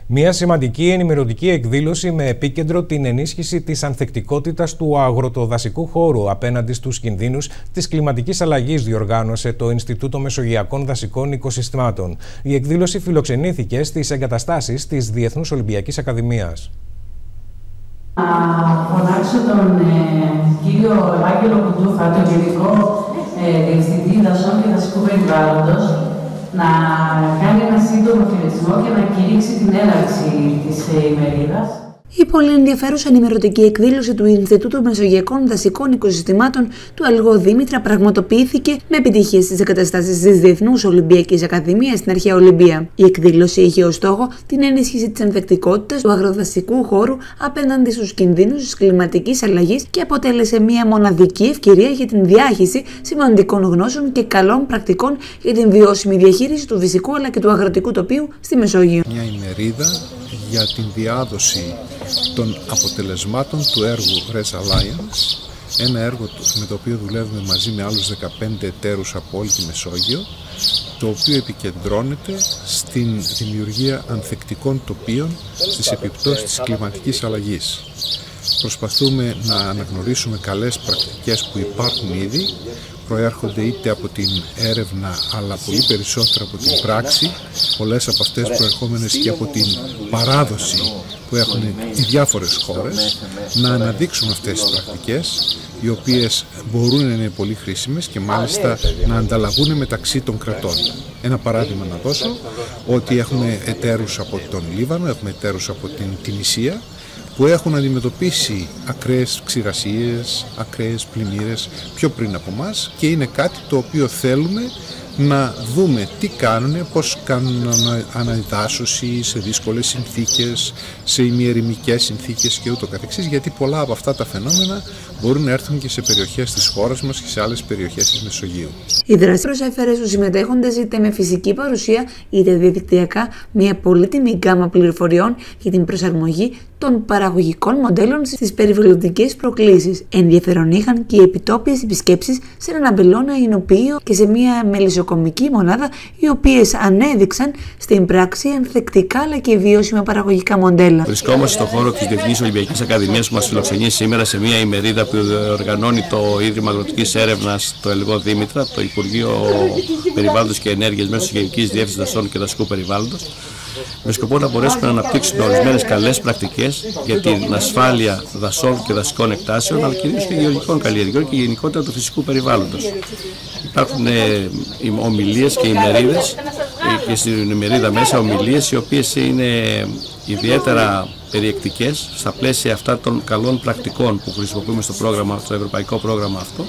Μια σημαντική ενημερωτική εκδήλωση με επίκεντρο την ενίσχυση της ανθεκτικότητας του αγροτοδασικού χώρου απέναντι στους κινδύνους της κλιματικής αλλαγής διοργάνωσε το Ινστιτούτο Μεσογειακών Δασικών Οικοσυστημάτων. Η εκδήλωση φιλοξενήθηκε στις εγκαταστάσεις της Διεθνούς Ολυμπιακής Ακαδημίας. Να φωνάξω τον κύριο Ευάγγελο Κουντούφα, τον Γενικό Διευθυντή Δασών και Δασικού Περιβάλλοντος, να κάνει ένα σύντομο χαιρετισμό και να κηρύξει την έναρξη της ημερίδας. Η πολύ ενδιαφέρουσα ενημερωτική εκδήλωση του Ινστιτούτου Μεσογειακών Δασικών Οικοσυστημάτων του Αλγό Δήμητρα πραγματοποιήθηκε με επιτυχία στις εγκαταστάσεις της Διεθνούς Ολυμπιακής Ακαδημίας στην αρχαία Ολυμπία. Η εκδήλωση είχε ως στόχο την ενίσχυση της ανθεκτικότητας του αγροδασικού χώρου απέναντι στους κινδύνους της κλιματικής αλλαγής και αποτέλεσε μια μοναδική ευκαιρία για την διάχυση σημαντικών γνώσεων και καλών πρακτικών για την βιώσιμη διαχείριση του φυσικού αλλά και του αγροτικού τοπίου στη Μεσόγειο. Μια ημερίδα για την διάδοση των αποτελεσμάτων του έργου Res Alliance, ένα έργο με το οποίο δουλεύουμε μαζί με άλλους 15 εταίρους από όλη τη Μεσόγειο, το οποίο επικεντρώνεται στην δημιουργία ανθεκτικών τοπίων στις επιπτώσεις της κλιματικής αλλαγής. Προσπαθούμε να αναγνωρίσουμε καλές πρακτικές που υπάρχουν ήδη, προέρχονται είτε από την έρευνα αλλά πολύ περισσότερο από την πράξη, πολλές από αυτές προερχόμενες και από την παράδοση που έχουν οι διάφορες χώρες, να αναδείξουμε αυτές τις πρακτικές οι οποίες μπορούν να είναι πολύ χρήσιμες και μάλιστα να ανταλλαγούν μεταξύ των κρατών. Ένα παράδειγμα να δώσω, ότι έχουμε εταίρους από τον Λίβανο, έχουμε εταίρους από την Τινησία, που έχουν αντιμετωπίσει ακραίες ξηρασίες, ακραίες πλημμύρες πιο πριν από μας και είναι κάτι το οποίο θέλουμε να δούμε τι κάνουν, πώς κάνουν αναδάσωση σε δύσκολες συνθήκες, σε ημιερημικές συνθήκες και ούτω καθεξής, γιατί πολλά από αυτά τα φαινόμενα μπορούν να έρθουν και σε περιοχές της χώρας μας και σε άλλες περιοχές της Μεσογείου. Η δράση προσέφερε στους συμμετέχοντες είτε με φυσική παρουσία είτε διαδικτυακά μια πολύτιμη γκάμα πληροφοριών για την προσαρμογή των παραγωγικών μοντέλων στις περιβαλλοντικές προκλήσεις. Ενδιαφέρον είχαν και οι επιτόπιες επισκέψεις σε έναν αμπελώνα εινοποιείο και σε μια μελισσοκομική μονάδα, οι οποίες ανέδειξαν στην πράξη ανθεκτικά αλλά και βιώσιμα παραγωγικά μοντέλα. Βρισκόμαστε στον χώρο της Διεθνής Ολυμπιακής Ακαδημίας που μας φιλοξενεί σήμερα σε μια ημερίδα που οργανώνει το Ίδρυμα Αγροτικής Έρευνας, το Αλγό Δήμητρα, το Υπουργείο Περιβάλλοντος και Ενέργειας μέσω της Γενικής Διεύθυνσης Δασών και Δασικού Περιβάλλοντος, με σκοπό να μπορέσουμε να αναπτύξουμε ορισμένες καλές πρακτικές για την ασφάλεια δασών και δασικών εκτάσεων, αλλά κυρίως και γεωργικών καλλιεργειών και γενικότερα του φυσικού περιβάλλοντος. Υπάρχουν ομιλίες και ημερίδες και στην ημερίδα μέσα ομιλίες οι οποίες είναι ιδιαίτερα περιεκτικές στα πλαίσια αυτά των καλών πρακτικών που χρησιμοποιούμε στο ευρωπαϊκό πρόγραμμα αυτό,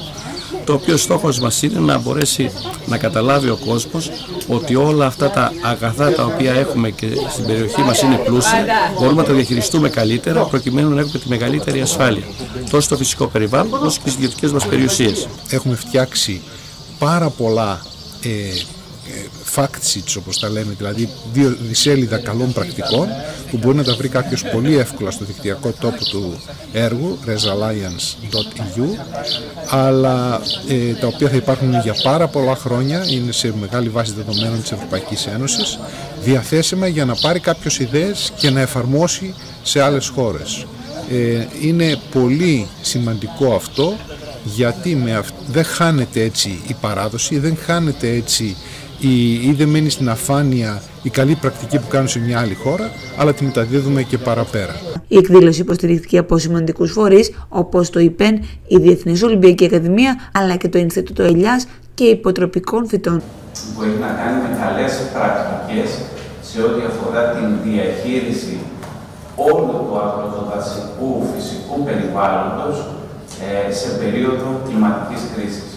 το οποίο στόχος μας είναι να μπορέσει να καταλάβει ο κόσμος ότι όλα αυτά τα αγαθά τα οποία έχουμε και στην περιοχή μας είναι πλούσια, μπορούμε να τα διαχειριστούμε καλύτερα προκειμένου να έχουμε τη μεγαλύτερη ασφάλεια τόσο στο φυσικό περιβάλλον όσο και στις ιδιωτικές μας περιουσίες. Έχουμε φτιάξει πάρα πολλά fact sheets, όπως τα λέμε, δηλαδή 2 δισέλιδα καλών πρακτικών που μπορεί να τα βρει κάποιος πολύ εύκολα στο δικτυακό τόπο του έργου resalliance.eu, αλλά τα οποία θα υπάρχουν για πάρα πολλά χρόνια, είναι σε μεγάλη βάση δεδομένων της Ευρωπαϊκής Ένωσης, διαθέσιμα για να πάρει κάποιος ιδέες και να εφαρμόσει σε άλλες χώρες. Είναι πολύ σημαντικό αυτό, γιατί δεν χάνεται έτσι η παράδοση, δεν χάνεται έτσι ή δεν μένει στην αφάνεια η καλή πρακτική που κάνουν σε μια άλλη χώρα, αλλά τη μεταδίδουμε και παραπέρα. Η εκδήλωση υποστηρίχθηκε από σημαντικούς φορείς όπως το ΙΠΕΝ, η Διεθνής Ολυμπιακή Ακαδημία, αλλά και το Ινστιτούτο Ελιάς και Υποτροπικών Φυτών. Μπορεί να κάνει με καλές πρακτικές σε ό,τι αφορά την διαχείριση όλου του αγροτοδασικού φυσικού περιβάλλοντος σε περίοδο κλιματικής κρίσης.